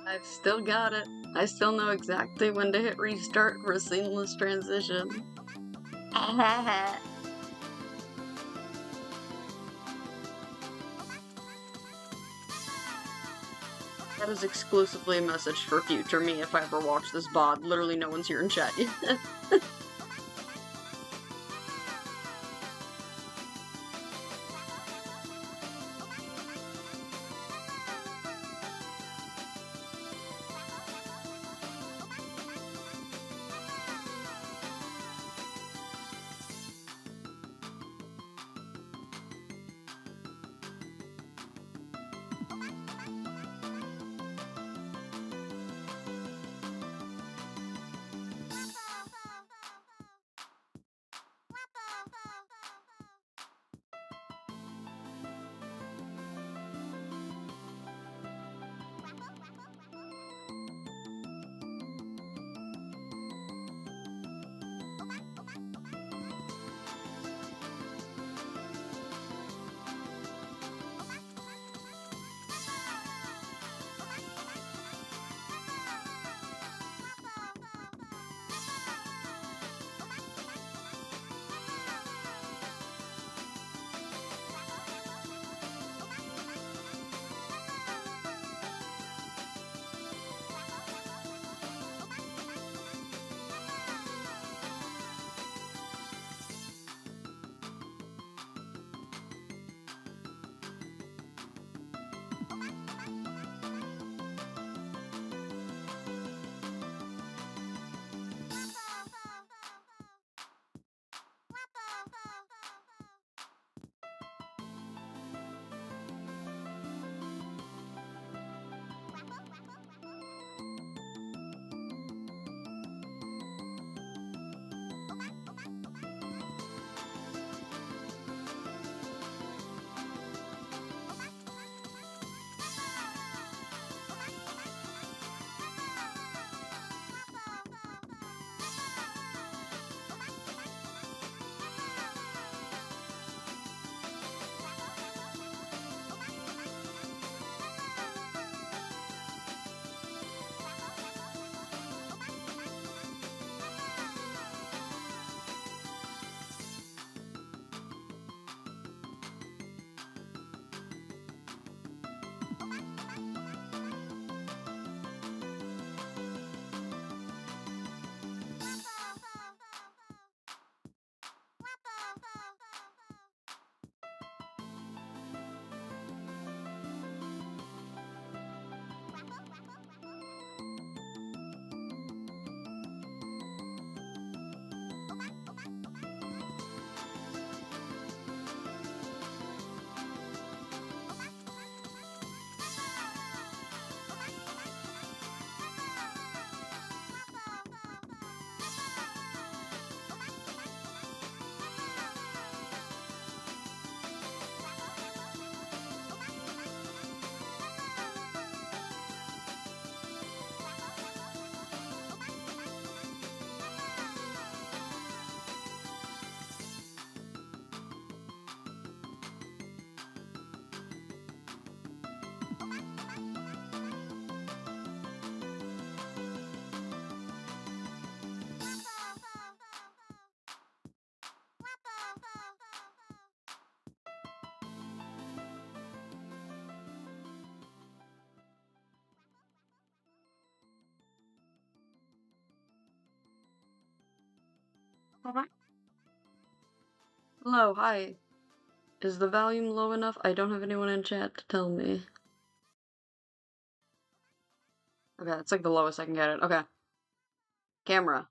I've still got it. I still know exactly when to hit restart for a seamless transition. That is exclusively a message for future me if I ever watch this VOD. Literally no one's here in chat yet. Hello, hi. Is the volume low enough? I don't have anyone in chat to tell me. Okay, it's like the lowest I can get it. Okay. Camera.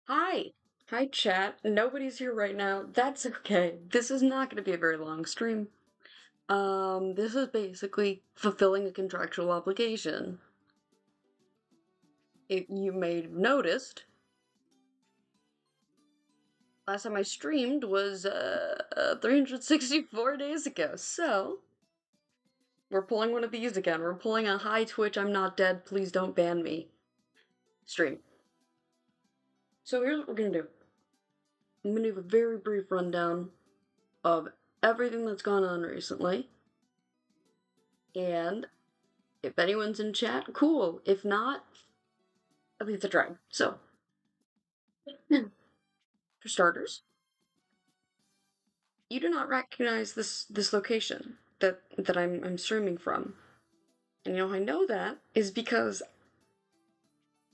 Hi! Hi, chat. Nobody's here right now. That's okay. This is not going to be a very long stream. This is basically fulfilling a contractual obligation. You may have noticed, last time I streamed was 364 days ago, so we're pulling one of these again. We're pulling a hi Twitch, I'm not dead, please don't ban me stream. So here's what we're gonna do. I'm gonna give a very brief rundown of everything that's gone on recently, and If anyone's in chat, cool. If not, at least I tried. So, for starters, you do not recognize this location that I'm streaming from. And I know that is because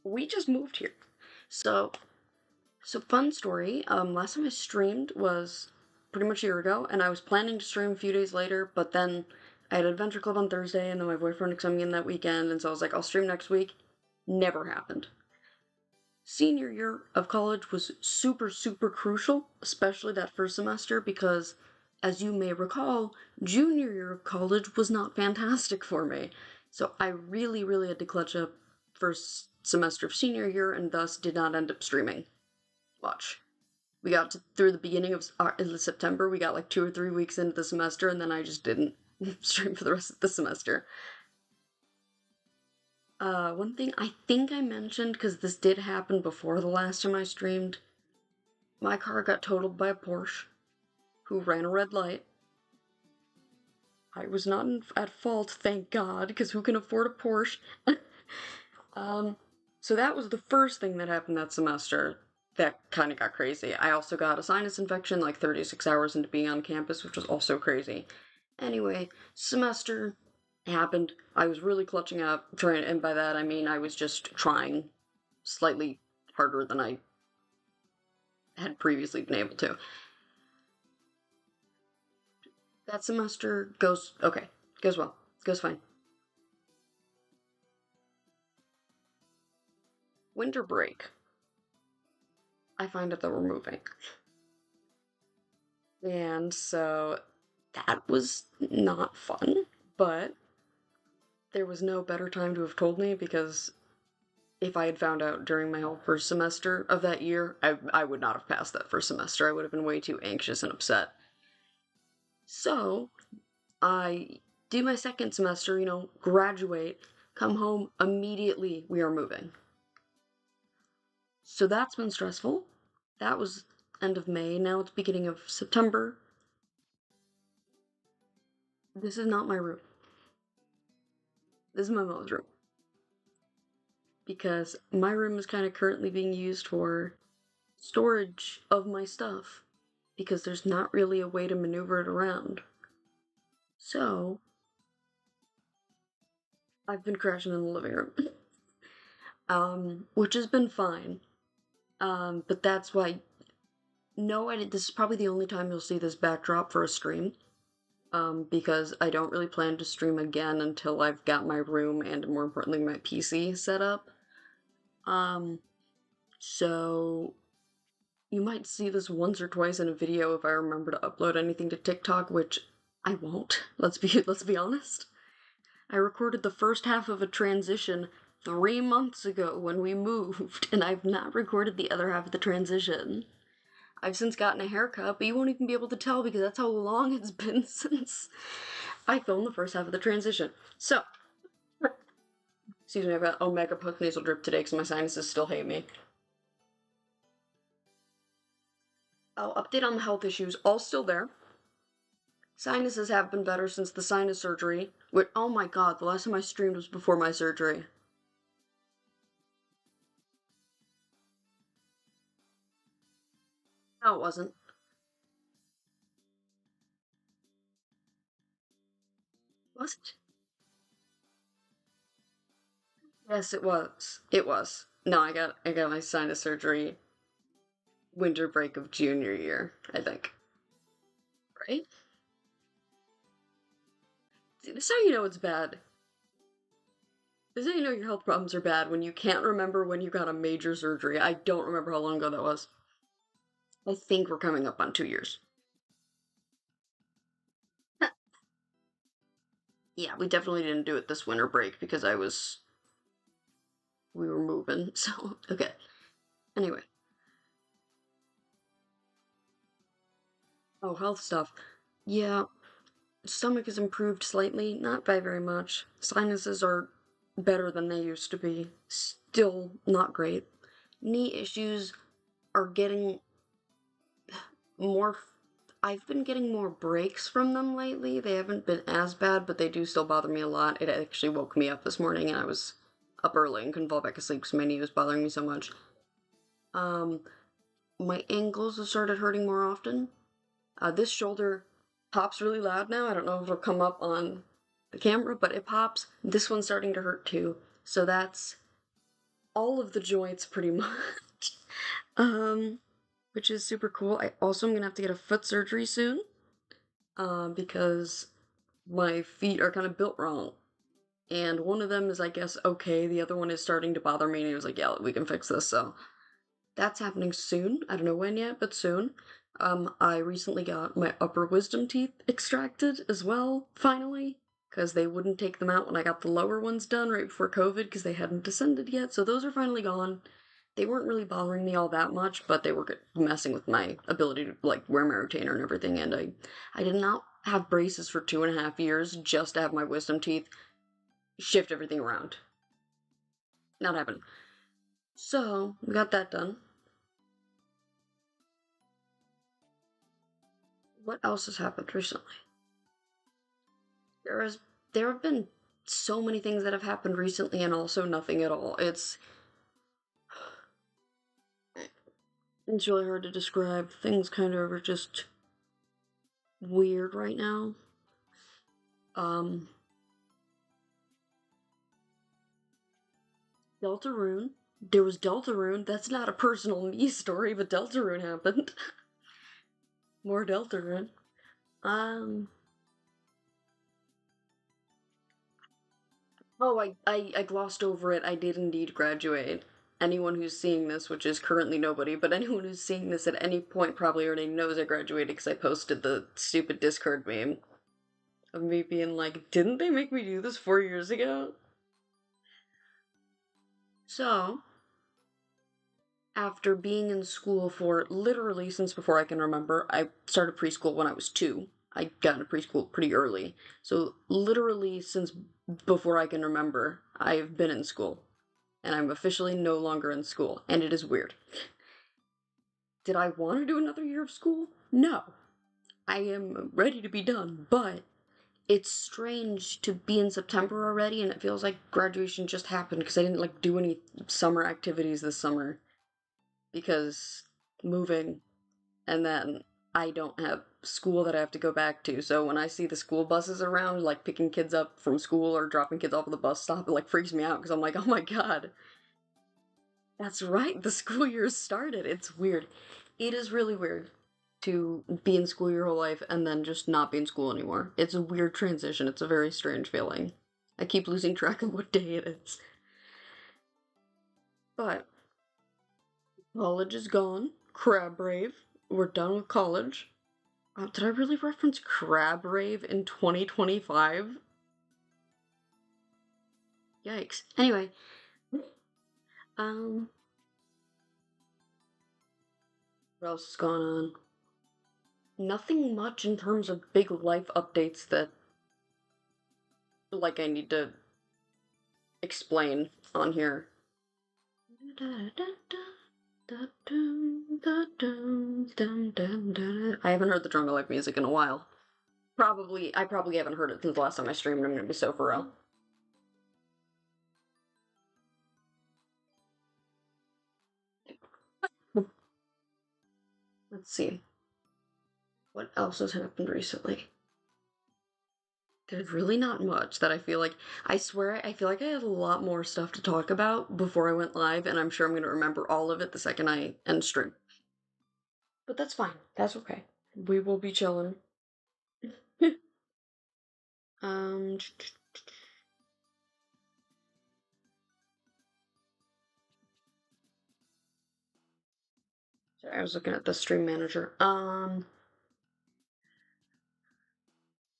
we just moved here. So fun story. Last time I streamed was pretty much a year ago, and I was planning to stream a few days later, but then I had Adventure Club on Thursday, and then my boyfriend was coming in that weekend, and so I was like, I'll stream next week. Never happened. Senior year of college was super, super crucial, especially that first semester, because as you may recall, junior year of college was not fantastic for me. So I really, really had to clutch up first semester of senior year and thus did not end up streaming much. We got through the beginning of September, we got like 2 or 3 weeks into the semester, and then I just didn't stream for the rest of the semester. One thing I think I mentioned, because this did happen before the last time I streamed, my car got totaled by a Porsche who ran a red light. I was not at fault, thank God, because who can afford a Porsche? So that was the first thing that happened that semester that kind of got crazy. I also got a sinus infection like 36 hours into being on campus, which was also crazy. Anyway, semester happened. I was really clutching up, trying, and by that I mean I was just trying slightly harder than I had previously been able to. That semester goes okay, goes well, goes fine. Winter break. I find out that we're moving. And so that was not fun, but there was no better time to have told me because if I had found out during my whole first semester of that year, I would not have passed that first semester. I would have been way too anxious and upset. So I do my second semester, graduate, come home, immediately we are moving. So that's been stressful. That was end of May, now it's beginning of September. This is not my room. This is my mom's room. Because my room is kind of currently being used for storage of my stuff. Because there's not really a way to maneuver it around. So, I've been crashing in the living room. Which has been fine. But that's why, this is probably the only time you'll see this backdrop for a stream. Because I don't really plan to stream again until I've got my room and, more importantly, my PC set up. So you might see this once or twice in a video if I remember to upload anything to TikTok, which I won't. Let's be honest. I recorded the first half of a transition 3 months ago when we moved, and I've not recorded the other half of the transition. I've since gotten a haircut, but you won't even be able to tell because that's how long it's been since I filmed the first half of the transition. So, excuse me, I've got Omega Puck nasal drip today because my sinuses still hate me. I'll update on the health issues, all still there. Sinuses have been better since the sinus surgery. Oh my god, the last time I streamed was before my surgery. No, it wasn't. Was it? Yes, it was. It was. No, I got my sinus surgery winter break of junior year, I think. Right? See, this is how you know it's bad. This is how you know your health problems are bad when you can't remember when you got a major surgery. I don't remember how long ago that was. I think we're coming up on 2 years. Yeah, we definitely didn't do it this winter break because we were moving, so, okay. Anyway. Oh, health stuff. Yeah, stomach has improved slightly, not by very much. Sinuses are better than they used to be. Still not great. Knee issues are getting more I've been getting more breaks from them lately. They haven't been as bad, but they do still bother me a lot. It actually woke me up this morning and I was up early and couldn't fall back asleep because my knee was bothering me so much. Um, my ankles have started hurting more often. This shoulder pops really loud now. I don't know if it'll come up on the camera, but it pops. This one's starting to hurt too. So that's all of the joints pretty much. Um, which is super cool. I also am gonna have to get a foot surgery soon, because my feet are kind of built wrong. And one of them is, I guess, okay. The other one is starting to bother me, and he was like, yeah, we can fix this. So that's happening soon. I don't know when yet, but soon. I recently got my upper wisdom teeth extracted as well, finally, because they wouldn't take them out when I got the lower ones done right before COVID because they hadn't descended yet. So those are finally gone. They weren't really bothering me all that much, but they were messing with my ability to like wear my retainer and everything. And I did not have braces for 2.5 years just to have my wisdom teeth shift everything around. Not happening. So we got that done. What else has happened recently? There is there have been so many things that have happened recently and also nothing at all. It's really hard to describe. Things kind of are just weird right now. Um Deltarune. There was Deltarune. That's not a personal me story, but Deltarune happened. More Deltarune. Um Oh, I glossed over it. I did indeed graduate. Anyone who's seeing this, which is currently nobody, but anyone who's seeing this at any point probably already knows I graduated because I posted the stupid Discord meme of me being like, didn't they make me do this 4 years ago? So, after being in school for literally since before I can remember, I started preschool when I was 2. I got into preschool pretty early. So, literally since before I can remember, I've been in school. And I'm officially no longer in school, and it is weird. Did I want to do another year of school? No. I am ready to be done, but it's strange to be in September already and it feels like graduation just happened because I didn't like do any summer activities this summer because moving, and then I don't have school that I have to go back to. So when I see the school buses around like picking kids up from school or dropping kids off at the bus stop, it like freaks me out because I'm like, "Oh my god, that's right, the school year started." It's weird. It is really weird to be in school your whole life and then just not be in school anymore. It's a weird transition. It's a very strange feeling. I keep losing track of what day it is. But college is gone. Crab Rave. We're done with college. Did I really reference Crab Rave in 2025? Yikes. Anyway, um, what else is going on? Nothing much in terms of big life updates that, like, I need to explain on here. I haven't heard the Jungle Life music in a while. I probably haven't heard it since the last time I streamed, I'm gonna be so for real. Let's see. What else has happened recently? There's really not much that I feel like. I swear, I feel like I had a lot more stuff to talk about before I went live, and I'm sure I'm gonna remember all of it the second I end stream. But that's fine. That's okay. We will be chilling. um, sorry, I was looking at the stream manager.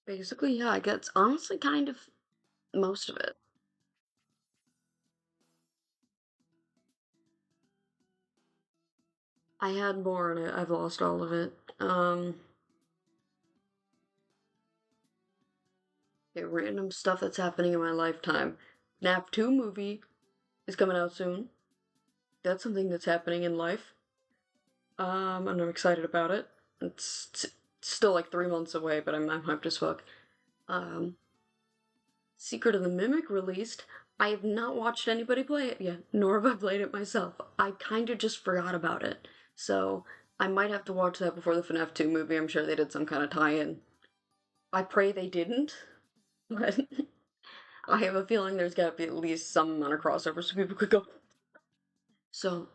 Basically, yeah, I guess honestly kind of most of it. I had more and I've lost all of it. Okay, random stuff that's happening in my lifetime. NAF 2 movie is coming out soon. That's something that's happening in life. And I'm excited about it. It's Still like 3 months away, but I'm hyped as fuck. Um, Secret of the Mimic released. I have not watched anybody play it yet, nor have I played it myself. I kind of just forgot about it. So I might have to watch that before the FNAF 2 movie. I'm sure they did some kind of tie-in. I pray they didn't, but I have a feeling there's got to be at least some amount of crossover so people could go. So,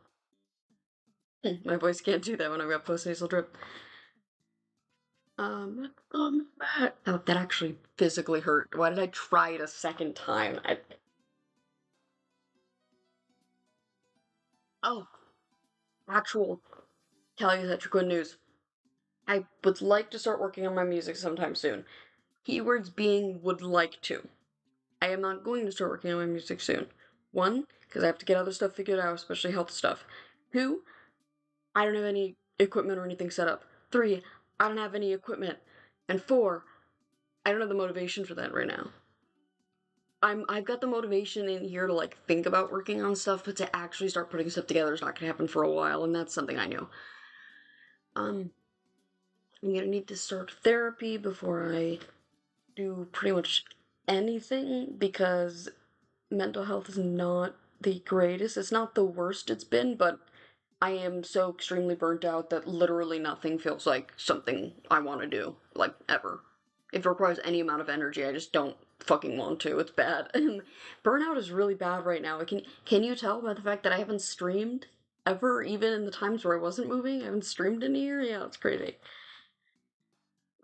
my voice can't do that when I've got postnasal drip. Oh, that actually physically hurt. Why did I try it a second time? Oh, actual tell you such good news. I would like to start working on my music sometime soon. Keywords being would like to. I am not going to start working on my music soon. One, because I have to get other stuff figured out, especially health stuff. Two, I don't have any equipment or anything set up. Three, I don't have any equipment. And four, I don't have the motivation for that right now. I've got the motivation in here to like think about working on stuff, but to actually start putting stuff together is not gonna happen for a while, and that's something I knew. I'm gonna need to start therapy before I do pretty much anything because mental health is not the greatest. It's not the worst it's been, but I am so extremely burnt out that literally nothing feels like something I want to do, like ever. If it requires any amount of energy, I just don't fucking want to. It's bad. And burnout is really bad right now. Can you tell by the fact that I haven't streamed ever, even in the times where I wasn't moving? I haven't streamed in a year? Yeah, it's crazy.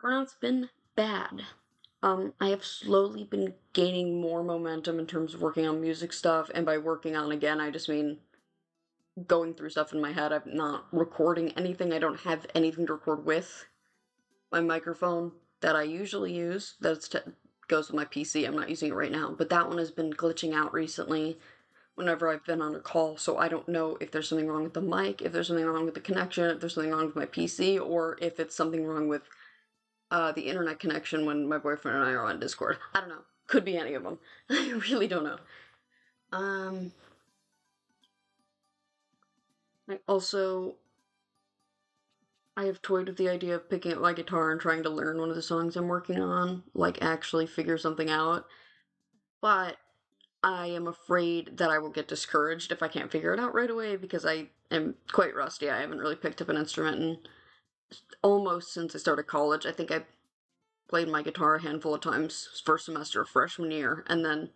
Burnout's been bad. I have slowly been gaining more momentum in terms of working on music stuff, and by working on again, I just mean going through stuff in my head. I'm not recording anything. I don't have anything to record with. My microphone that I usually use, goes with my PC. I'm not using it right now, but that one has been glitching out recently whenever I've been on a call, so I don't know if there's something wrong with the mic, if there's something wrong with the connection, if there's something wrong with my PC, or if it's something wrong with the internet connection when my boyfriend and I are on Discord. I don't know. Could be any of them. I really don't know. Um, I have toyed with the idea of picking up my guitar and trying to learn one of the songs I'm working on, like actually figure something out. But I am afraid that I will get discouraged if I can't figure it out right away because I am quite rusty. I haven't really picked up an instrument in almost since I started college. I think I played my guitar a handful of times first semester of freshman year, and then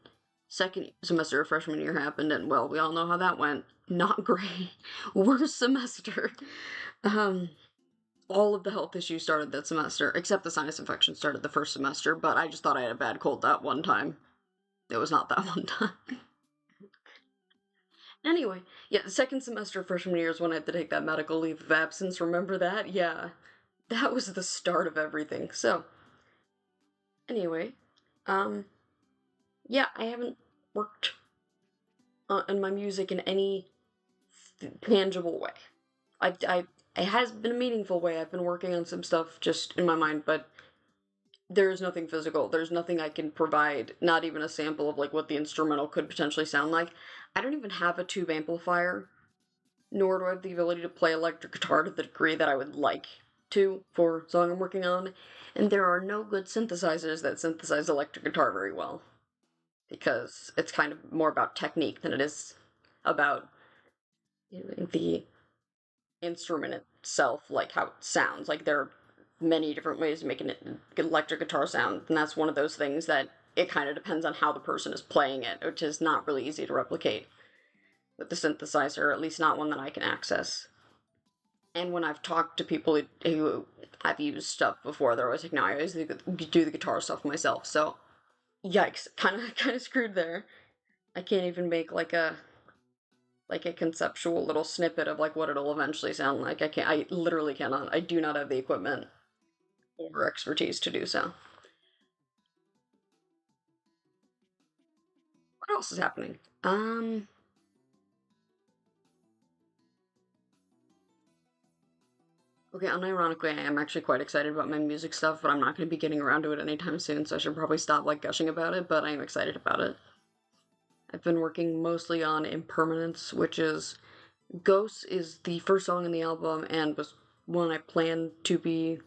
second semester of freshman year happened, and well, we all know how that went. Not great. Worst semester. Um, all of the health issues started that semester, except the sinus infection started the first semester, but I just thought I had a bad cold that one time. It was not that one time. Anyway, yeah, the second semester of freshman year is when I had to take that medical leave of absence. Remember that? Yeah. That was the start of everything. So, anyway, um, yeah, I haven't worked on my music in any tangible way. It has been a meaningful way. I've been working on some stuff just in my mind, but there's nothing physical. There's nothing I can provide, not even a sample of like what the instrumental could potentially sound like. I don't even have a tube amplifier, nor do I have the ability to play electric guitar to the degree that I would like to for a song I'm working on. And there are no good synthesizers that synthesize electric guitar very well. Because it's kind of more about technique than it is about the instrument itself, like how it sounds. Like there are many different ways of making an electric guitar sound, and that's one of those things that it kind of depends on how the person is playing it, which is not really easy to replicate with the synthesizer, or at least not one that I can access. And when I've talked to people who have used stuff before, they're always like, "No, I always do the guitar stuff myself." So, yikes, kind of screwed there. I can't even make like a conceptual little snippet of like what it'll eventually sound like. I literally cannot. I do not have the equipment or expertise to do so. What else is happening? Okay, unironically, I am actually quite excited about my music stuff, but I'm not going to be getting around to it anytime soon, so I should probably stop like gushing about it, but I am excited about it. I've been working mostly on Impermanence, which is Ghosts is the first song in the album and was one I planned to be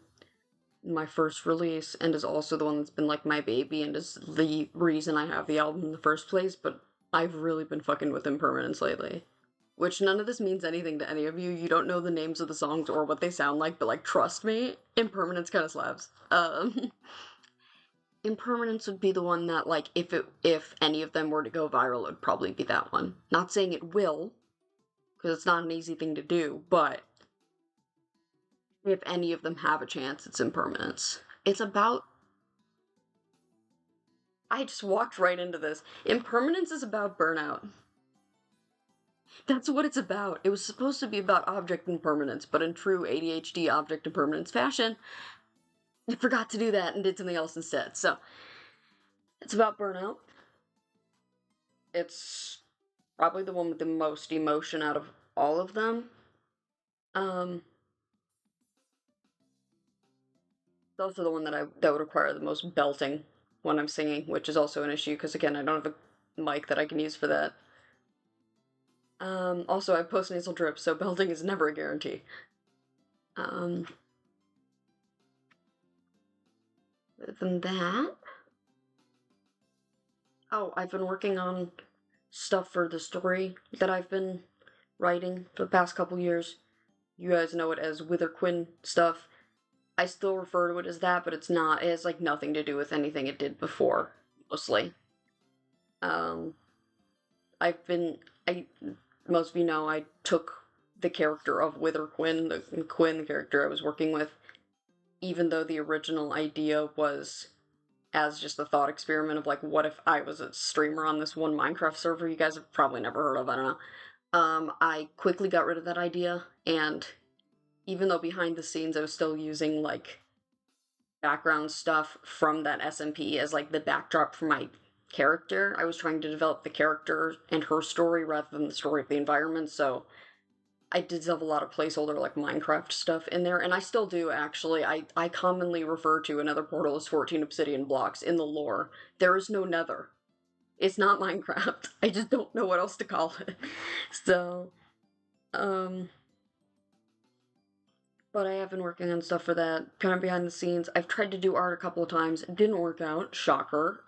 my first release, and is also the one that's been like my baby and is the reason I have the album in the first place, but I've really been fucking with Impermanence lately. Which none of this means anything to any of you. You don't know the names of the songs or what they sound like, but like trust me, Impermanence kind of slaps. Impermanence would be the one that like if any of them were to go viral, it would probably be that one. Not saying it will, because it's not an easy thing to do, but if any of them have a chance, it's Impermanence. It's about. I just walked right into this. Impermanence is about burnout. That's what it's about. It was supposed to be about object impermanence, but in true ADHD object impermanence fashion, I forgot to do that and did something else instead. So, it's about burnout. It's probably the one with the most emotion out of all of them. Um, it's also the one that would require the most belting when I'm singing, which is also an issue because again, I don't have a mic that I can use for that. Also, I have postnasal drip, so belting is never a guarantee. Other than that, oh, I've been working on stuff for the story that I've been writing for the past couple years. You guys know it as Witherquin stuff. I still refer to it as that, but it's not. It has like nothing to do with anything it did before, mostly. Um, I've been. I Most of you know I took the character of Witherquin, the Quinn, the character I was working with, even though the original idea was as just a thought experiment of like, what if I was a streamer on this one Minecraft server you guys have probably never heard of, I don't know. I quickly got rid of that idea, and even though behind the scenes I was still using like background stuff from that SMP as like the backdrop for my character, I was trying to develop the character and her story rather than the story of the environment, so I did have a lot of placeholder like Minecraft stuff in there, and I still do actually. I commonly refer to another portal as 14 obsidian blocks in the lore. There is no nether. It's not Minecraft. I just don't know what else to call it. So, um, but I have been working on stuff for that, kind of behind the scenes. I've tried to do art a couple of times. It didn't work out. Shocker.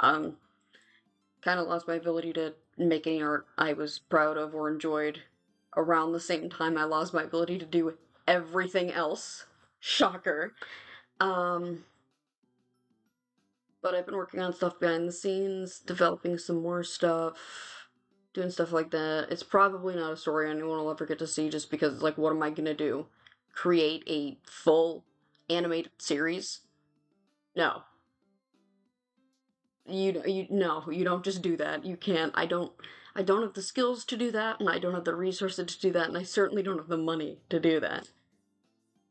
Kind of lost my ability to make any art I was proud of or enjoyed around the same time I lost my ability to do everything else. Shocker. Um, but I've been working on stuff behind the scenes, developing some more stuff, doing stuff like that. It's probably not a story anyone will ever get to see just because, like, what am I gonna do? Create a full animated series? No. You don't just do that. You can't. I don't have the skills to do that, and I don't have the resources to do that, and I certainly don't have the money to do that.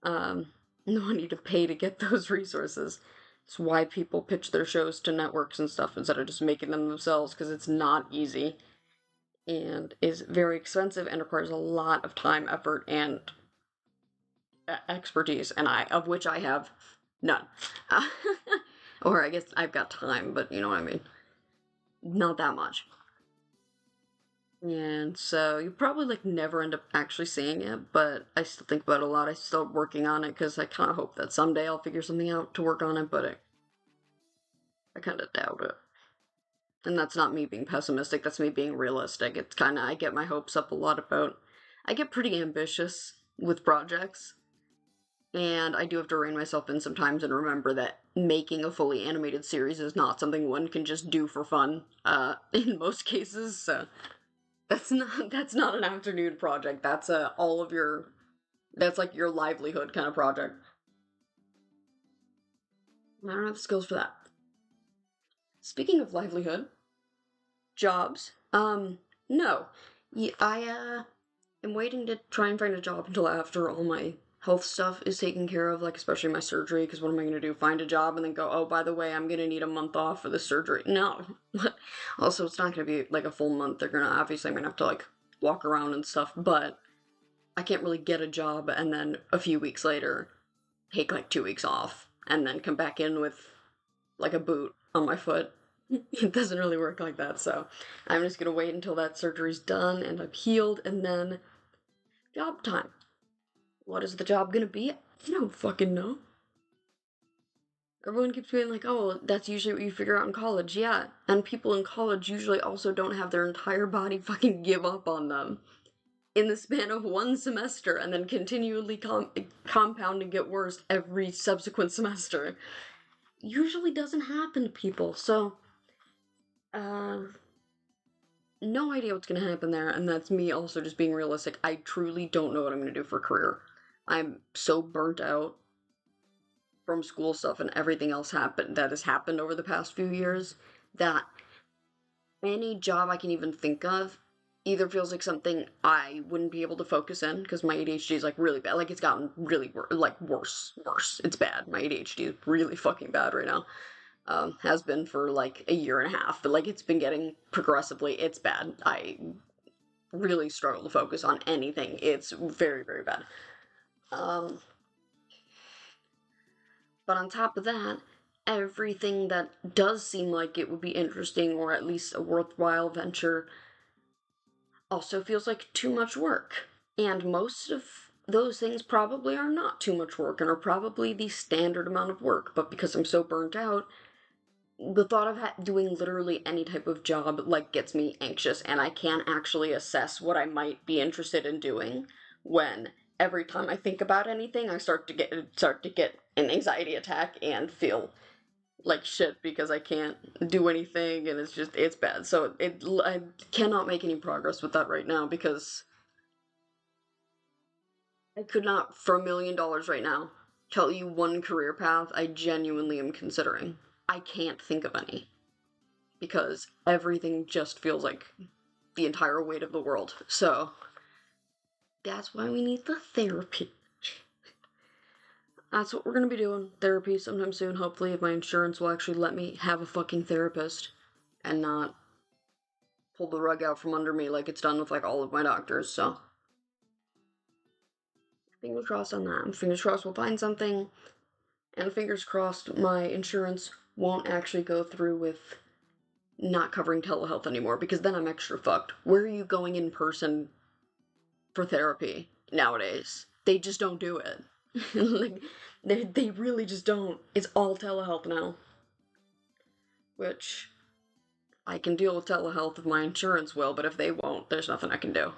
No need to pay to get those resources. It's why people pitch their shows to networks and stuff instead of just making them themselves, because it's not easy and is very expensive and requires a lot of time, effort, and expertise, and of which I have none. Or I guess I've got time, but you know what I mean. Not that much. And so you probably like never end up actually seeing it, but I still think about it a lot. I still working on it because I kind of hope that someday I'll figure something out to work on it, but I kind of doubt it. And that's not me being pessimistic, that's me being realistic. It's kind of, I get my hopes up a lot about, I get pretty ambitious with projects, and I do have to rein myself in sometimes and remember that making a fully animated series is not something one can just do for fun, in most cases, so that's not an afternoon project. That's all of your that's like your livelihood kind of project. I don't have the skills for that. Speaking of livelihood, jobs. No. I am waiting to try and find a job until after all my health stuff is taken care of, like especially my surgery, because what am I going to do? Find a job and then go, oh, by the way, I'm going to need a month off for the surgery. No. Also, it's not going to be like a full month. They're going to, obviously, I'm going to have to like walk around and stuff, but I can't really get a job and then a few weeks later take like 2 weeks off and then come back in with like a boot on my foot. It doesn't really work like that, so I'm just gonna wait until that surgery's done and I'm healed, and then job time. What is the job gonna be? I don't fucking know. Everyone keeps being like, oh, that's usually what you figure out in college. Yeah, and people in college usually also don't have their entire body fucking give up on them in the span of one semester and then continually compound and get worse every subsequent semester. Usually doesn't happen to people, so, uh, no idea what's gonna happen there, and that's me also just being realistic. I truly don't know what I'm gonna do for a career. I'm so burnt out from school stuff and everything else that has happened over the past few years that any job I can even think of either feels like something I wouldn't be able to focus in because my ADHD is like really bad. Like it's gotten really worse. It's bad. My ADHD is really fucking bad right now. Has been for like a year and a half, but like it's been getting progressively. It's bad. I really struggle to focus on anything. It's very, very bad. Um, but on top of that, everything that does seem like it would be interesting or at least a worthwhile venture also feels like too much work. And most of those things probably are not too much work and are probably the standard amount of work, but because I'm so burnt out, the thought of doing literally any type of job like gets me anxious and I can't actually assess what I might be interested in doing when every time I think about anything I start to get an anxiety attack and feel like shit because I can't do anything and it's bad. So I cannot make any progress with that right now because I could not for $1 million right now tell you one career path I genuinely am considering. I can't think of any because everything just feels like the entire weight of the world. So that's why we need the therapy. That's what we're gonna be doing. Therapy sometime soon, hopefully, if my insurance will actually let me have a fucking therapist and not pull the rug out from under me like it's done with like all of my doctors. So fingers crossed on that. Fingers crossed we'll find something. And fingers crossed my insurance won't actually go through with not covering telehealth anymore because then I'm extra fucked. Where are you going in person for therapy nowadays? They just don't do it. Like they really just don't. It's all telehealth now. Which I can deal with telehealth if my insurance will, but if they won't, there's nothing I can do.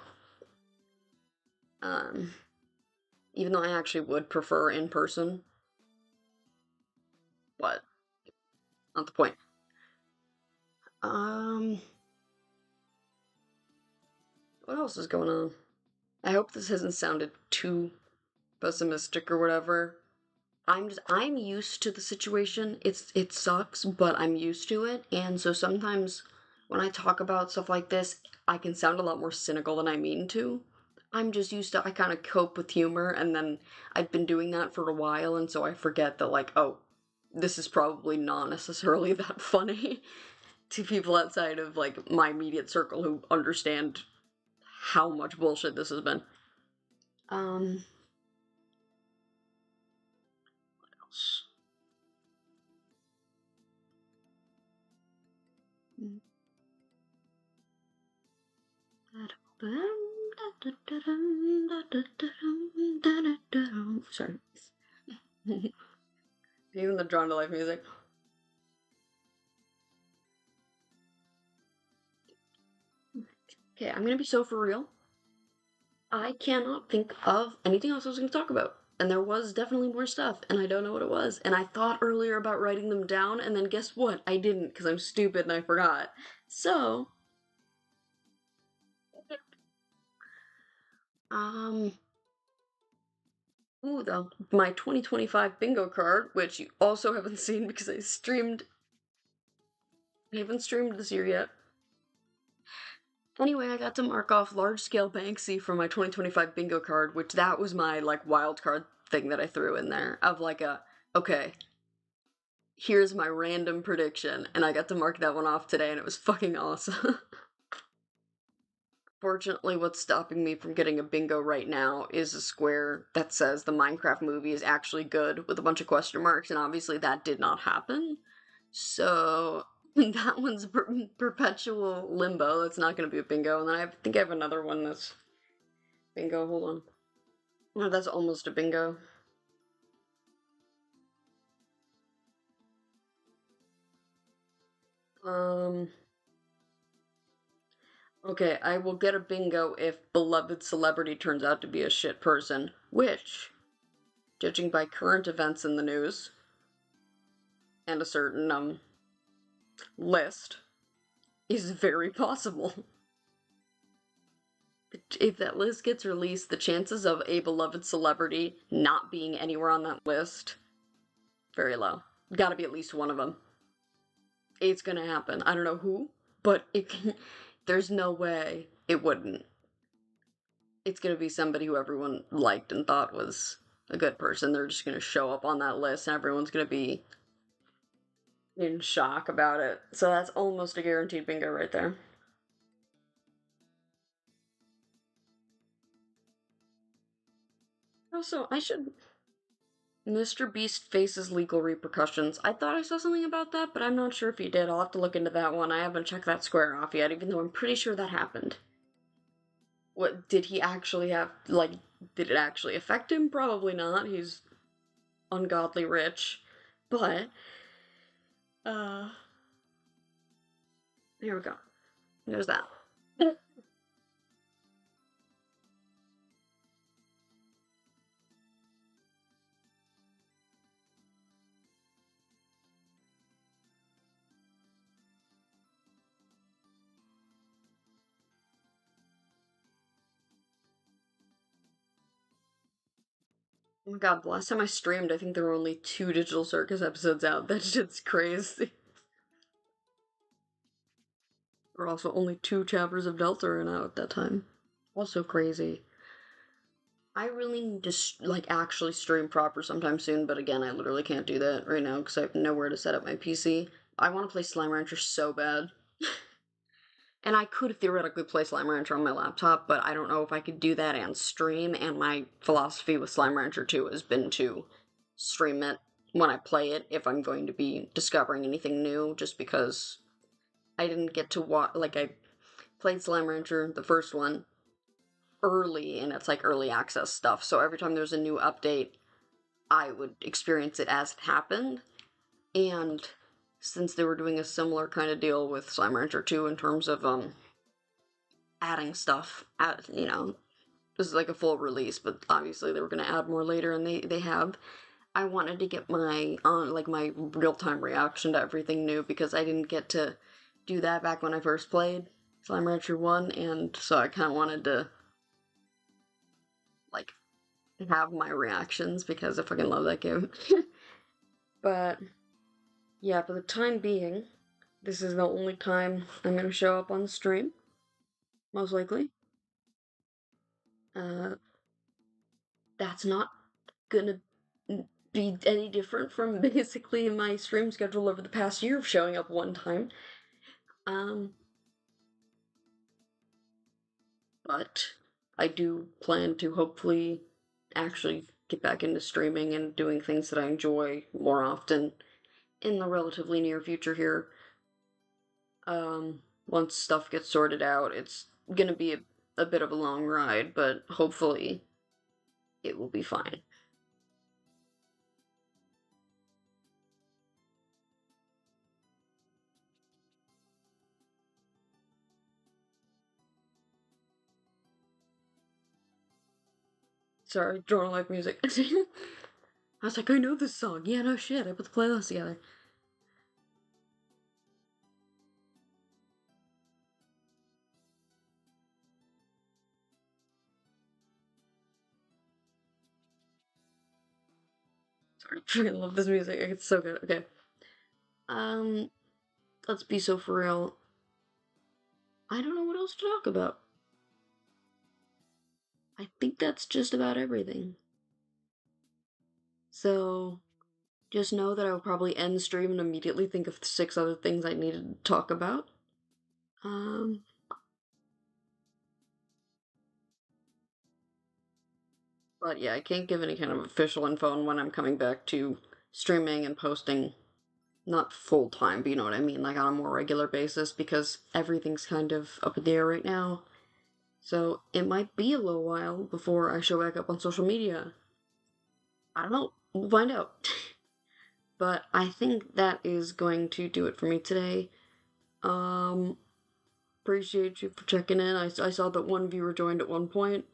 Um Even though I actually would prefer in person, but not the point. Um what else is going on? I hope this hasn't sounded too pessimistic or whatever. I'm used to the situation. It sucks, but I'm used to it. And so sometimes when I talk about stuff like this, I can sound a lot more cynical than I mean to. I'm just used to I kind of cope with humor and then I've been doing that for a while and so I forget that like, oh, this is probably not necessarily that funny to people outside of like my immediate circle who understand how much bullshit this has been. Um what else? Sorry. Even the drawn to life music. Okay, I'm gonna be so for real. I cannot think of anything else I was gonna talk about. And there was definitely more stuff, and I don't know what it was. And I thought earlier about writing them down, and then guess what? I didn't, because I'm stupid and I forgot. So, um, ooh, though, my 2025 bingo card, which you also haven't seen because I haven't streamed this year yet. Anyway, I got to mark off large scale Banksy for my 2025 bingo card, which that was my like wild card thing that I threw in there of like okay, here's my random prediction, and I got to mark that one off today, and it was fucking awesome. Fortunately, what's stopping me from getting a bingo right now is a square that says the Minecraft movie is actually good with a bunch of question marks, and obviously that did not happen. So that one's perpetual limbo. That's not going to be a bingo. And then I think I have another one that's bingo. Hold on. No, that's almost a bingo. Um, okay, I will get a bingo if beloved celebrity turns out to be a shit person, which, judging by current events in the news and a certain list, is very possible. If that list gets released, the chances of a beloved celebrity not being anywhere on that list, very low. Gotta be at least one of them. It's gonna happen. I don't know who, but there's no way it wouldn't. It's gonna be somebody who everyone liked and thought was a good person. They're just gonna show up on that list and everyone's gonna be in shock about it. So that's almost a guaranteed bingo right there. Also, I should. Mr. Beast faces legal repercussions. I thought I saw something about that, but I'm not sure if he did. I'll have to look into that one. I haven't checked that square off yet, even though I'm pretty sure that happened. What did he actually have? Like, did it actually affect him? Probably not. He's ungodly rich. But, uh, here we go. There's that. Oh my god, the last time I streamed, I think there were only 2 Digital Circus episodes out. That shit's crazy. There were also only 2 chapters of Delta are out at that time. Also crazy. I really need to like actually stream proper sometime soon, but again, I literally can't do that right now because I have nowhere to set up my PC. I want to play Slime Rancher so bad. And I could theoretically play Slime Rancher on my laptop, but I don't know if I could do that and stream, and my philosophy with Slime Rancher 2 has been to stream it when I play it if I'm going to be discovering anything new, just because I didn't get to watch, like, I played Slime Rancher, the first one, early, and it's like early access stuff, so every time there's a new update, I would experience it as it happened, and since they were doing a similar kind of deal with Slime Rancher 2 in terms of, adding stuff, this is like a full release, but obviously they were going to add more later, and they have. I wanted to get my, like, my real-time reaction to everything new, because I didn't get to do that back when I first played Slime Rancher 1, and so I kind of wanted to, like, have my reactions, because I fucking love that game. But, yeah, for the time being, this is the only time I'm gonna show up on the stream, most likely. Uh, that's not gonna be any different from basically my stream schedule over the past year of showing up one time. Um, but I do plan to hopefully actually get back into streaming and doing things that I enjoy more often in the relatively near future here. Once stuff gets sorted out, it's gonna be a bit of a long ride, but hopefully it will be fine. Sorry, Jordan like music. I was like, I know this song. Yeah, no shit. I put the playlist together. Sorry, I love this music. It's so good. Okay. Um, let's be so for real. I don't know what else to talk about. I think that's just about everything. So, just know that I will probably end the stream and immediately think of 6 other things I needed to talk about. Um, but yeah, I can't give any kind of official info on when I'm coming back to streaming and posting. Not full time, but you know what I mean, like on a more regular basis, because everything's kind of up in the air right now. So it might be a little while before I show back up on social media. I don't know. We'll find out. But I think that is going to do it for me today. Um, appreciate you for checking in. I saw that one viewer joined at one point.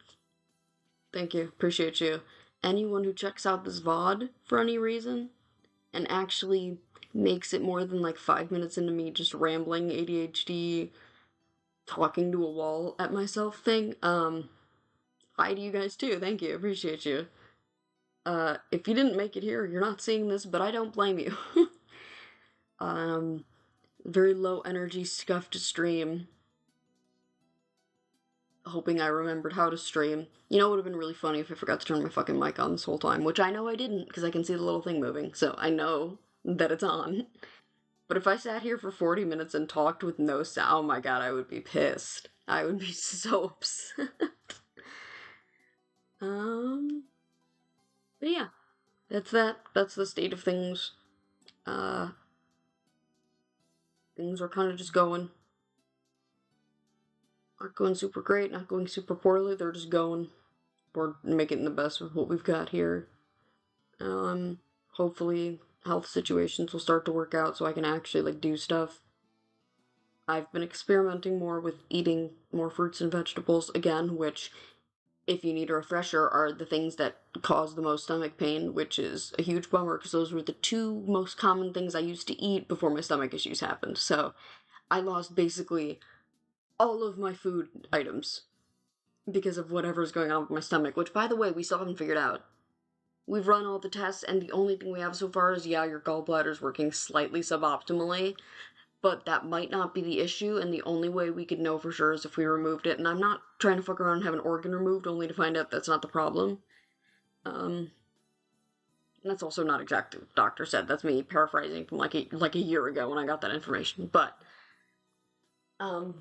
Thank you. Appreciate you. Anyone who checks out this VOD for any reason and actually makes it more than like 5 minutes into me just rambling ADHD, talking to a wall at myself thing, hi to you guys too. Thank you. Appreciate you. If you didn't make it here, you're not seeing this, but I don't blame you. um, very low energy, scuffed stream. Hoping I remembered how to stream. You know, it would have been really funny if I forgot to turn my fucking mic on this whole time, which I know I didn't, because I can see the little thing moving, so I know that it's on. But if I sat here for 40 minutes and talked with no sound, oh my god, I would be pissed. I would be so upset. um, but yeah, that's that. That's the state of things. Uh, things are kind of just going. Not going super great, not going super poorly, they're just going. We're making the best of what we've got here. Hopefully health situations will start to work out so I can actually like do stuff. I've been experimenting more with eating more fruits and vegetables again, which, if you need a refresher, are the things that cause the most stomach pain, which is a huge bummer because those were the two most common things I used to eat before my stomach issues happened. So I lost basically all of my food items because of whatever's going on with my stomach, which, by the way, we still haven't figured out. We've run all the tests, and the only thing we have so far is, yeah, your gallbladder's working slightly suboptimally, but that might not be the issue, and the only way we could know for sure is if we removed it, and I'm not trying to fuck around and have an organ removed only to find out that's not the problem. And that's also not exactly what the doctor said. That's me paraphrasing from like a year ago when I got that information, but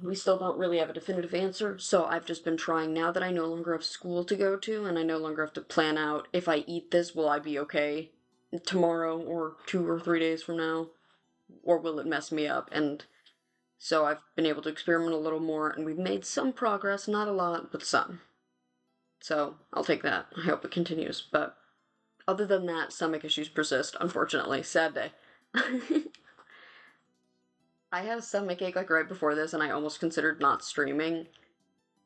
we still don't really have a definitive answer, so I've just been trying now that I no longer have school to go to, and I no longer have to plan out if I eat this, will I be okay tomorrow or 2 or 3 days from now, or will it mess me up? And so I've been able to experiment a little more, and we've made some progress, not a lot, but some. So I'll take that. I hope it continues, but other than that, stomach issues persist, unfortunately. Sad day. I had a stomach ache like right before this, and I almost considered not streaming,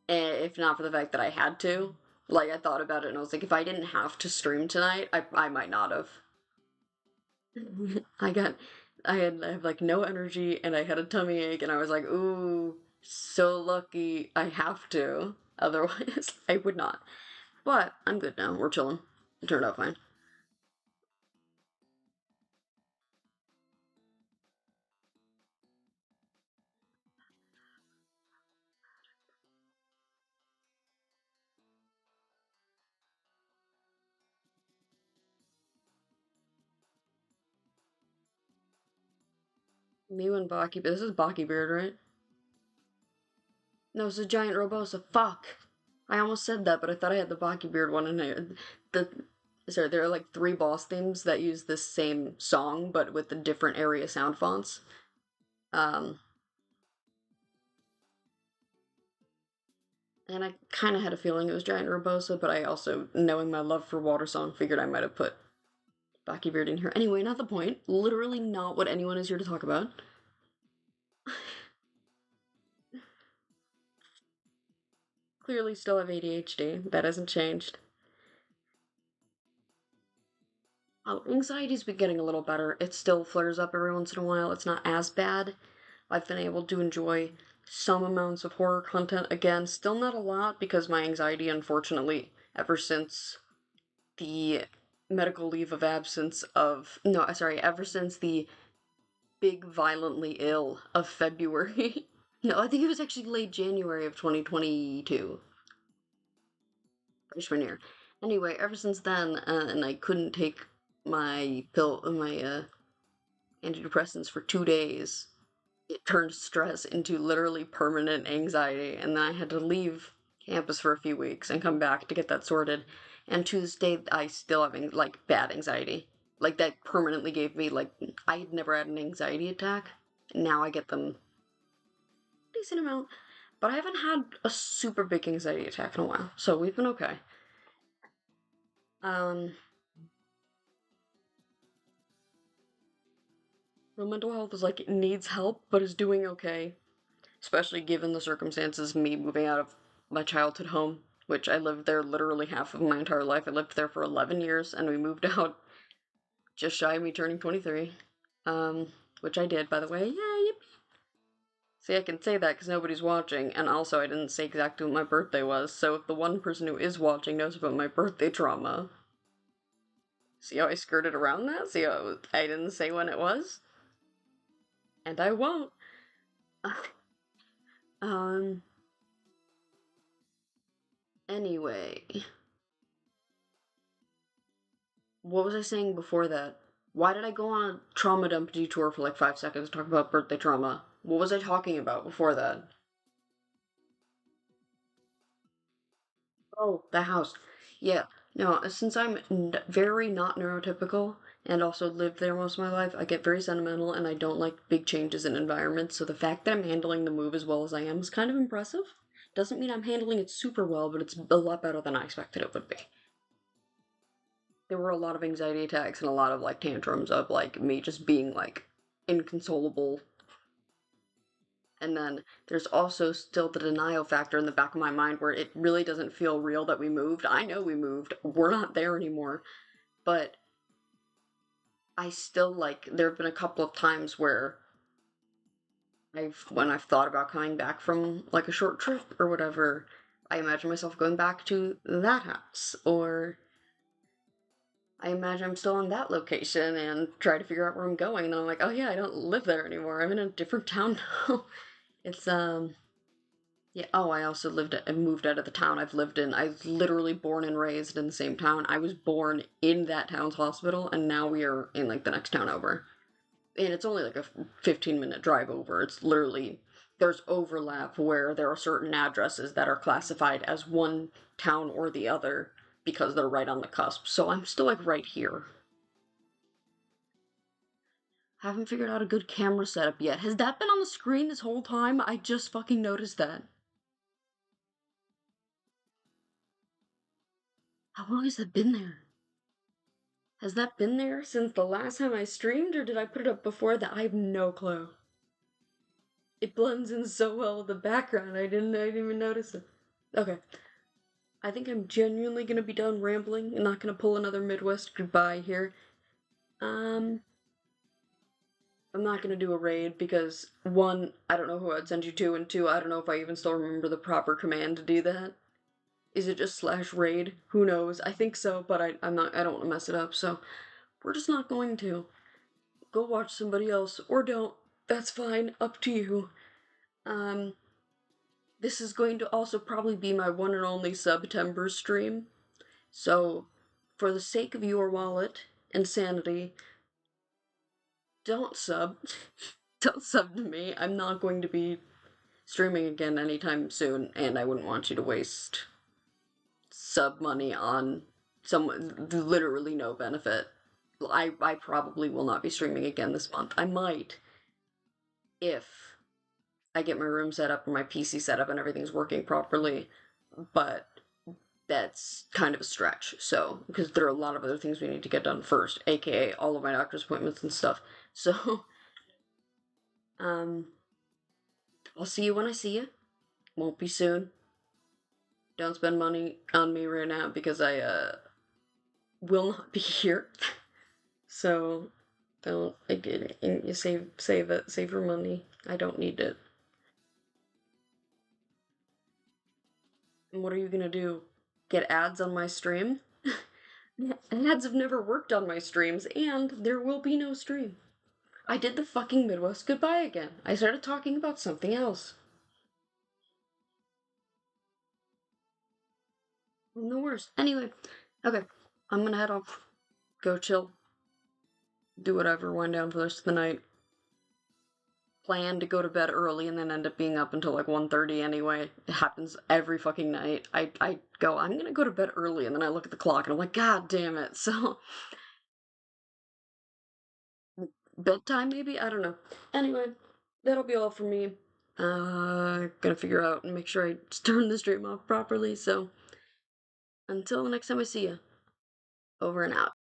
if not for the fact that I had to. Like, I thought about it, and I was like, if I didn't have to stream tonight, I might not have. I got, I have like no energy, and I had a tummy ache, and I was like, ooh, so lucky I have to. Otherwise, I would not. But I'm good now. We're chilling. It turned out fine. Me and Baki, but this is Baki Beard, right? No, it's a giant Robosa. Fuck. I almost said that, but I thought I had the Baki Beard one in there. Sorry, there are like three boss themes that use this same song, but with the different area sound fonts. Um, and I kind of had a feeling it was Giant Robosa, but I also, knowing my love for Water Song, figured I might have put Baki Beard in here. Anyway, not the point. Literally not what anyone is here to talk about. Clearly still have ADHD. That hasn't changed. Anxiety's been getting a little better. It still flares up every once in a while. It's not as bad. I've been able to enjoy some amounts of horror content again. Still not a lot because my anxiety, unfortunately, ever since the medical leave of absence of. No, sorry, ever since the big violently ill of February. No, I think it was actually late January of 2022. Freshman year. Anyway, ever since then, and I couldn't take my antidepressants for 2 days. It turned stress into literally permanent anxiety, and then I had to leave campus for a few weeks and come back to get that sorted. And to this day, I still have like bad anxiety. Like that permanently gave me like I had never had an anxiety attack. Now I get them a decent amount, but I haven't had a super big anxiety attack in a while, so we've been okay. Um, My mental health is like, it needs help, but is doing okay. Especially given the circumstances, me moving out of my childhood home, which I lived there literally half of my entire life. I lived there for 11 years, and we moved out just shy of me turning 23. Which I did, by the way. Yay! See, I can say that because nobody's watching, and also I didn't say exactly what my birthday was, so if the one person who is watching knows about my birthday trauma. See how I skirted around that? See how I didn't say when it was? And I won't. um, anyway. What was I saying before that? Why did I go on a trauma dump detour for like 5 seconds to talk about birthday trauma? What was I talking about before that? Oh, the house. Yeah. No, since I'm very not neurotypical and also lived there most of my life, I get very sentimental and I don't like big changes in environments. So the fact that I'm handling the move as well as I am is kind of impressive. Doesn't mean I'm handling it super well, but it's a lot better than I expected it would be. There were a lot of anxiety attacks and a lot of like tantrums of like me just being like inconsolable. And then there's also still the denial factor in the back of my mind where it really doesn't feel real that we moved. I know we moved. We're not there anymore. But I still like, there have been a couple of times where when I've thought about coming back from like a short trip or whatever, I imagine myself going back to that house, or I imagine I'm still in that location and try to figure out where I'm going. And then I'm like, oh yeah, I don't live there anymore. I'm in a different town now. It's, yeah, oh, I also moved out of the town I've lived in. I was literally born and raised in the same town. I was born in that town's hospital, and now we are in like the next town over. And it's only like a 15-minute drive over. It's literally, there's overlap where there are certain addresses that are classified as one town or the other because they're right on the cusp. So I'm still like right here. Haven't figured out a good camera setup yet. Has that been on the screen this whole time? I just fucking noticed that. How long has that been there? Has that been there since the last time I streamed, or did I put it up before that? I have no clue. It blends in so well with the background, I didn't even notice it. Okay. I think I'm genuinely gonna be done rambling and not gonna pull another Midwest goodbye here. Um, I'm not gonna do a raid because, one, I don't know who I'd send you to, and two, I don't know if I even still remember the proper command to do that. Is it just /raid? Who knows? I think so, but I don't want to mess it up, so we're just not going to. Go watch somebody else, or don't. That's fine, up to you. Um, this is going to also probably be my one and only September stream, so for the sake of your wallet and sanity, don't sub. Don't sub to me. I'm not going to be streaming again anytime soon, and I wouldn't want you to waste sub money on someone literally no benefit. I probably will not be streaming again this month. I might if I get my room set up and my PC set up and everything's working properly, but that's kind of a stretch. So, because there are a lot of other things we need to get done first, aka all of my doctor's appointments and stuff. So, um, I'll see you when I see you. Won't be soon. Don't spend money on me right now because I will not be here. So don't again. You save it. Save your money. I don't need it. And what are you gonna do? Get ads on my stream? Ads have never worked on my streams, and there will be no stream. I did the fucking Midwest goodbye again. I started talking about something else. I'm the worst. Anyway, okay. I'm gonna head off. Go chill. Do whatever. Wind down for the rest of the night. Plan to go to bed early and then end up being up until like 1:30 anyway. It happens every fucking night. I go, I'm gonna go to bed early, and then I look at the clock and I'm like, God damn it. So, bedtime maybe? I don't know. Anyway, that'll be all for me. Gonna figure out and make sure I turn the stream off properly. So, until the next time I see you, over and out.